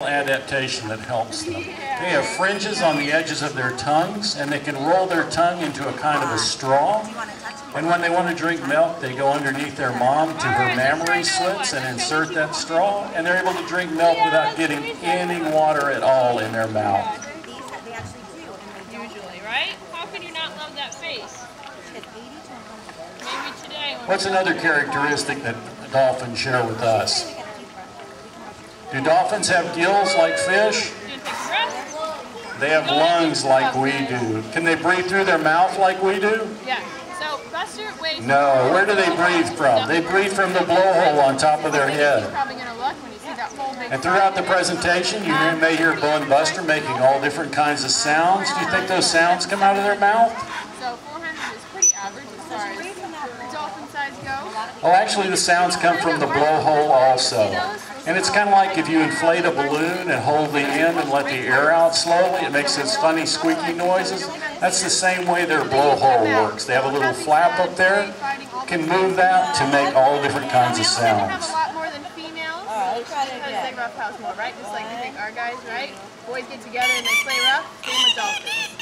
Adaptation that helps them. They have fringes on the edges of their tongues, and they can roll their tongue into a kind of a straw. And when they want to drink milk, they go underneath their mom to her mammary slits and insert that straw, and they're able to drink milk without getting any water at all in their mouth. Usually, right? How can you not love that face? Maybe today. What's another characteristic that dolphins share with us? Do dolphins have gills like fish? They have lungs like we do. Can they breathe through their mouth like we do? Yeah. So Buster weighs. No. Where do they breathe from? They breathe from the blowhole on top of their head. And throughout the presentation, you may hear Bo and Buster making all different kinds of sounds. Do you think those sounds come out of their mouth? So 400 is pretty average as far as dolphin size goes. Oh, actually, the sounds come from the blowhole also. And it's kind of like if you inflate a balloon and hold the end and let the air out slowly, it makes those funny squeaky noises. That's the same way their blowhole works. They have a little flap up there, can move that to make all different kinds of sounds. A lot more than females because they roughhouse more, right? Just like you think our guys, right? Boys get together and they play rough, same with dolphins.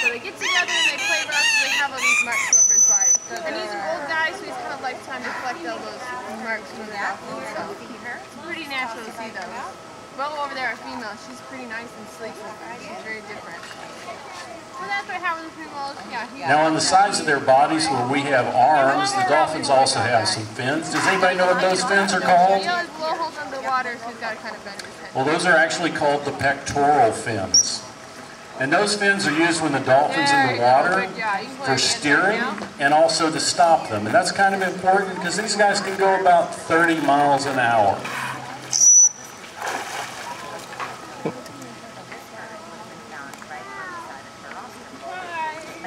So they get together and they play rough, so they have all these marks over his body. And these are old guys, so he's had a lifetime to collect all those marks from the dolphins. So it's pretty natural to see those. Bo over there, our female, she's pretty nice and sleek. She's very different. So that's what happens with females. Yeah. Now on the sides of their bodies where we have arms, the dolphins also have some fins. Does anybody know what those fins are called? He has blowholes underwater, so he's got to kind of bend his head. Well, those are actually called the pectoral fins. And those fins are used when the dolphin's in the water for steering and also to stop them. And that's kind of important because these guys can go about 30 miles an hour.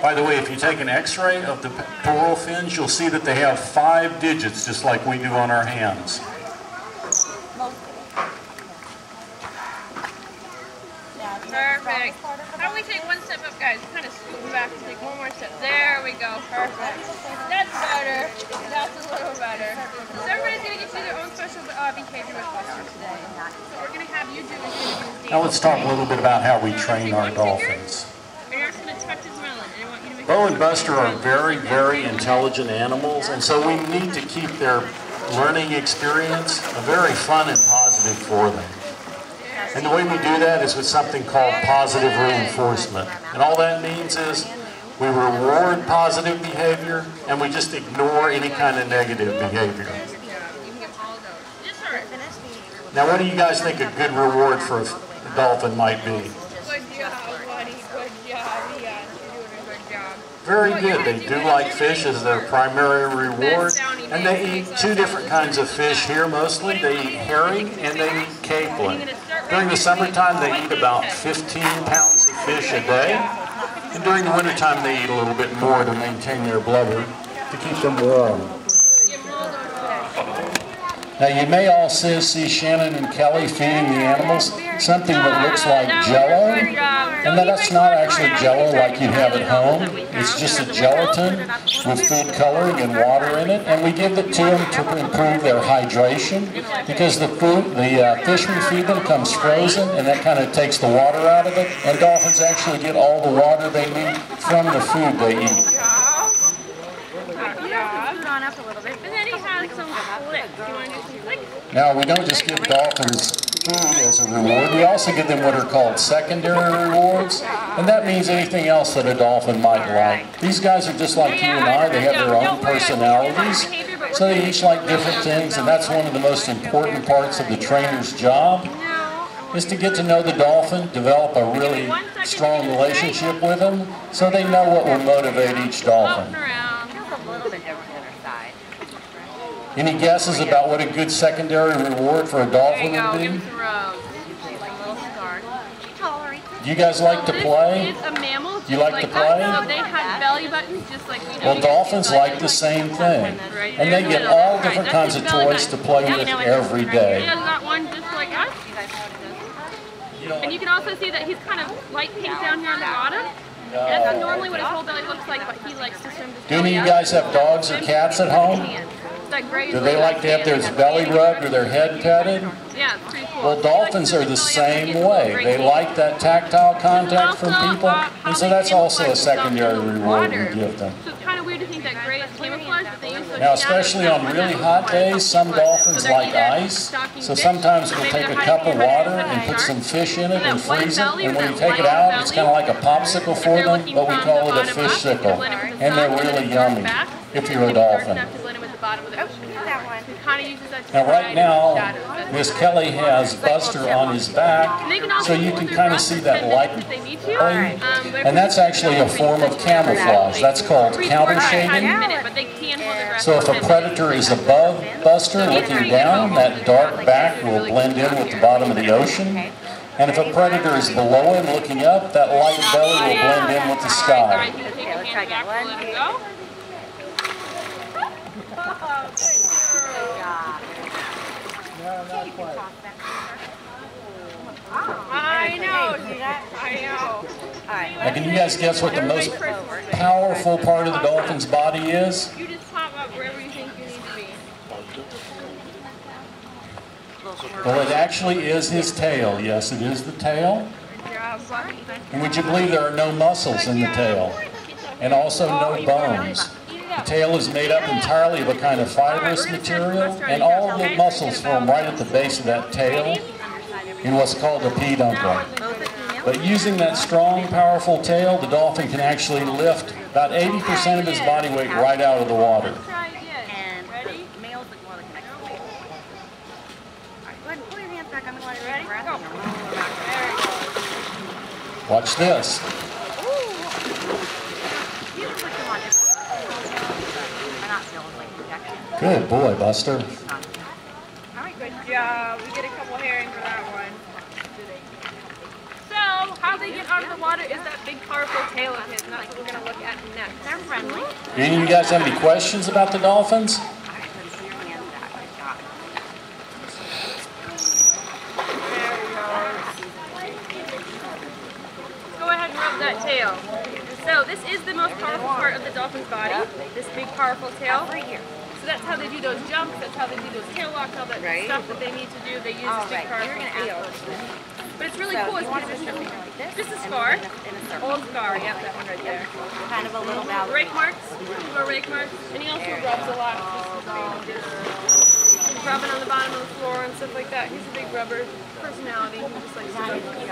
By the way, if you take an x-ray of the pectoral fins, you'll see that they have 5 digits just like we do on our hands. Perfect. How do we take one step up, guys? Kind of scoot back and take one more step. There we go. Perfect. That's better. That's a little better. So everybody's going to get you their own special behavior with Buster today. So we're going to have you do is now let's talk a little bit about how we train our dolphins. And you're just going to touch his melon. And I want you to make Bo and Buster are very, very intelligent animals, and so we need to keep their learning experience very fun and positive for them. And the way we do that is with something called positive reinforcement. And all that means is we reward positive behavior and we just ignore any kind of negative behavior. Now what do you guys think a good reward for a dolphin might be? Good job, buddy. Good job. Yeah, you're doing a good job. Very good. They do like fish as their primary reward. And they eat 2 different kinds of fish here mostly. They eat herring and they eat capelin. During the summertime, they eat about 15 pounds of fish a day. And during the wintertime, they eat a little bit more to maintain their blubber, to keep them warm. Now, you may also see Shannon and Kelly feeding the animals something that looks like Jell-O. And that's not actually Jell-O like you have at home. It's just a gelatin with food coloring and water in it. And we give it to them to improve their hydration because the fish we feed them comes frozen, and that kind of takes the water out of it. And dolphins actually get all the water they need from the food they eat. Now, we don't just give dolphins food as a reward. We also give them what are called secondary rewards, and that means anything else that a dolphin might like. These guys are just like you and I. They have their own personalities, so they each like different things, and that's one of the most important parts of the trainer's job, is to get to know the dolphin, develop a really strong relationship with them, so they know what will motivate each dolphin. Any guesses about what a good secondary reward for a dolphin would be? Do you guys like to play? You like to play? So they have belly buttons just like we do. Well, dolphins like the same thing. And they get all different kinds of toys to play with every day. He has got one just like us. And you can also see that he's kind of light pink down here on the bottom. That's normally what his whole belly looks like, but he likes to swim. Do any of you guys have dogs or cats at home? That gray. Do they like to have their belly rubbed or their head patted? Yeah, it's pretty cool. Well, dolphins are the same way. They like that tactile contact from people, and so that's also a secondary reward we give them. So it's kind of weird to think that gray is camouflage, but they use those Now, especially on really hot days, some dolphins like ice, so sometimes we'll take a cup of water and put some fish in it and freeze it, and when you take it out, it's kind of like a popsicle for them, but we call it a fish sickle, and they're really yummy if you're a dolphin. Now right now, Miss Kelly has Buster on his back, so you can kind of see that light, and that's actually a form of camouflage. That's called counter shading. So if a predator is above Buster looking down, that dark back will blend in with the bottom of the ocean. And if a predator is below him looking up, that light belly will blend in with the sky. I know. Now, can you guys guess what the most powerful part of the dolphin's body is? You just pop up wherever you think you need to be. Well, it actually is his tail. Yes, it is the tail. And would you believe there are no muscles in the tail? And also no bones. The tail is made up entirely of a kind of fibrous material, and all of the muscles form right at the base of that tail in what's called a peduncle. But using that strong, powerful tail, the dolphin can actually lift about 80% of his body weight right out of the water. Watch this. Good boy, Buster. Good job. We get a couple herring for that one. So, how they get out of the water is that big, powerful tail of his, and that's what we're going to look at next. They're friendly. Any of you guys have any questions about the dolphins? That tail. So this is the most powerful part of the dolphin's body, this big powerful tail. So that's how they do those jumps, that's how they do those tail locks, all that stuff that they need to do. They use this big powerful tail. But it's really cool because this is scar, old scar, yep, that one right there. Kind of a little bit. Rake marks, more rake marks, and he also rubs a lot. He's rubbing on the bottom of the floor and stuff like that. He's a big rubber personality. He just likes to rub things.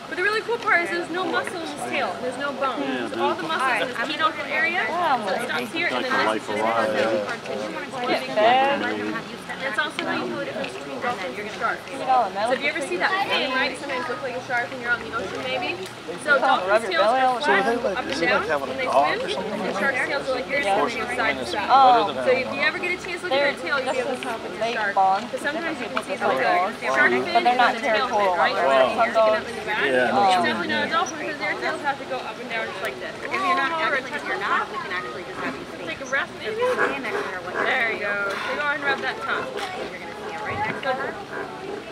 But the really cool part is there's no muscle in his tail. There's no bones. So all the muscles in his peduncle area, so it stops here, and then this is his belly part tissue. And it's also how you tell the difference between dolphins and sharks. So if you ever see that fin, right, sometimes look like a shark when you're out in the ocean maybe. So dolphins' tails are flat, up and down when they swim, and sharks' tails are like this, and they go side to side. So if you ever get a chance to look at their tail, you'll be able to tell if it's a shark. Because sometimes you can see it's like a shark fin and then a tail fin, right? Sticking up in the back. It's definitely not a dolphin because their tails have to go up and down just like this. If you're not acting like you're not, we can actually just have you speak. Take a rest maybe? Stand next to her. There you go. So go ahead and rub that tongue. You're going to see it right next to her.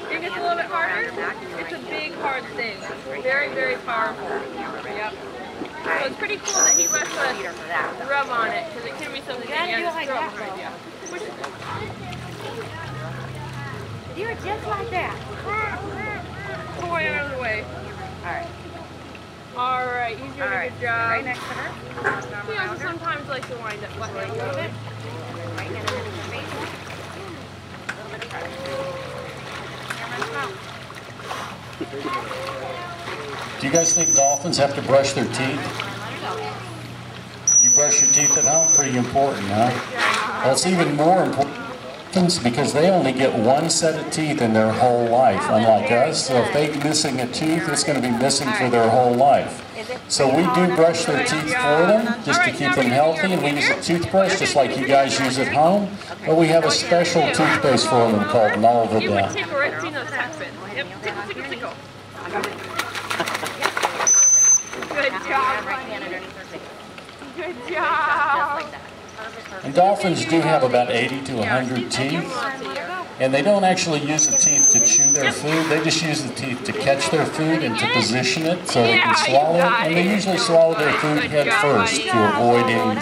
It gets a little bit harder. It's a big, hard thing. It's very, very powerful. Yep. So it's pretty cool that he lets us rub on it because it can be something that you have to throw behind you. Do it just like that. Boy, out of the way. Alright. Alright, he's doing a good job. Right next to her. He also sometimes likes to wind up left hand a little bit. Right hand in her face. A little bit of pressure. Camera's out. Do you guys think dolphins have to brush their teeth? You brush your teeth at home? Pretty important, huh? Well, it's even more important because they only get one set of teeth in their whole life, unlike us. So if they're missing a tooth, it's going to be missing for their whole life. So we do brush their teeth for them, just to keep them healthy, and we use a toothbrush just like you guys use at home. But we have a special toothpaste for them called Nolva. You would tickle it, see those taps in. Yep, tickle, tickle, tickle. Good job, honey. Good job. And dolphins do have about 80 to 100 teeth, and they don't actually use the teeth to chew their food, they just use the teeth to catch their food and to position it so they can swallow it, and they usually swallow their food head first to avoid any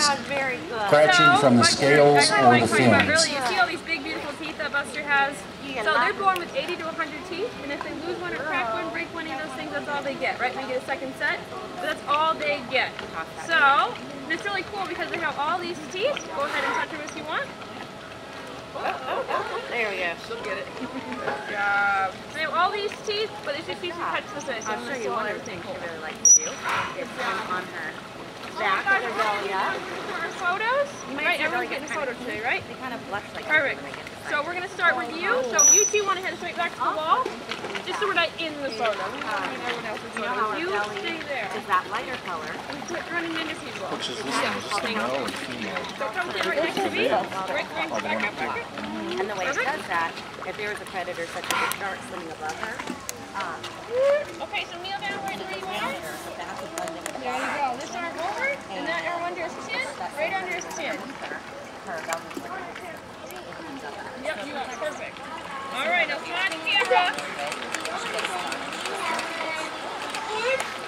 scratching from the scales or the fins. Really, you see all these big, beautiful teeth that Buster has? So they're born with 80 to 100 teeth, and if they lose one or crack one, break one of those things, that's all they get, right? We get a second set, but that's all they get. So, it's really cool because they have all these teeth. Go ahead and touch them if you want. There we go. She'll get it. Good job. They have all these teeth, but it's just easy to touch the face. I'll show you one other thing she really likes to do. It's on her back of her belly up. For photos? Right, everyone's getting a photo today, right? They kind of blush like Perfect. So we're going to start with you. So you two want to head straight back to the wall, just so we're not in the photo. We don't need everyone else's photo. You stay there. Is that lighter color? Running into people. Which is this one, just a male and female? So come stand right next to me. Right, back up. And the way it does that, if there was a predator such as a shark swimming above her, okay, so kneel down right where you are. There you go. This arm over, and that arm under his chin, right under his chin. Yep, you are perfect. All right, now come on to camera.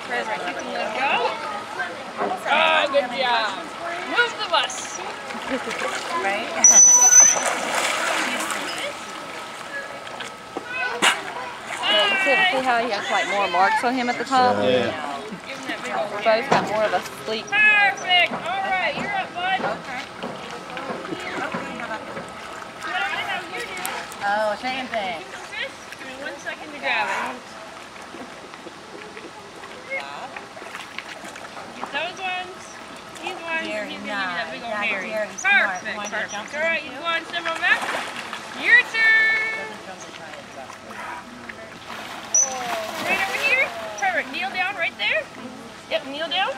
Perfect. You can let go. Oh, good job. Move the bus. right? See how he has like more marks on him at the top? Yeah. Both got more of a sleek. Perfect. All right, you're up, bud. Okay. What I'm gonna have you do? Oh, same thing. Keep the fish. Give me 1 second to grab it. Get those ones. These ones. Very He's gonna give you that big old nice. hairy. Very smart. Perfect. Want to jump All right, you go on, step on back. Your turn. Right over here. Perfect. Kneel down right there. Yep, kneel down.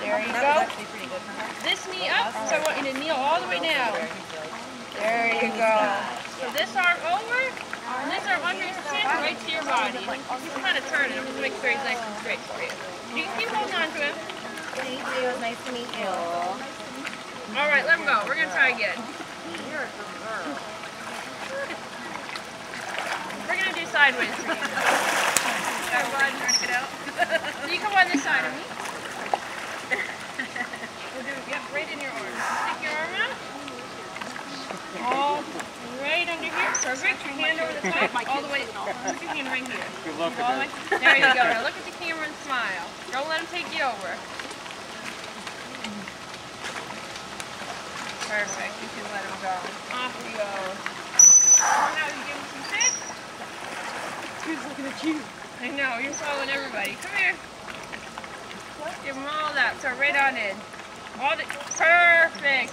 There you go. This knee up, so I want you to kneel all the way down. There you go. So this arm over, and this arm under his chin, right to your body. He's kind of turning him, just make sure he's nice and straight for you. You can keep holding on to him. Thank you. It was nice to meet you. All right, let him go. We're going to try again. We're going to do sideways for you. Trying to get out. So you come on this side of me. We'll do, yep, right in your arm. Stick your arm out. All right under here. Perfect. Your hand over the top. All the way. Put your hand right here. Good luck with that. There you go. Now look at the camera and smile. Don't let him take you over. Perfect. You can let him go. Off he goes. Now you give him some sit. He's looking at you. I know, you're following everybody. Come here. Give them all that. So right on in. All the perfect.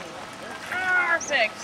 Perfect.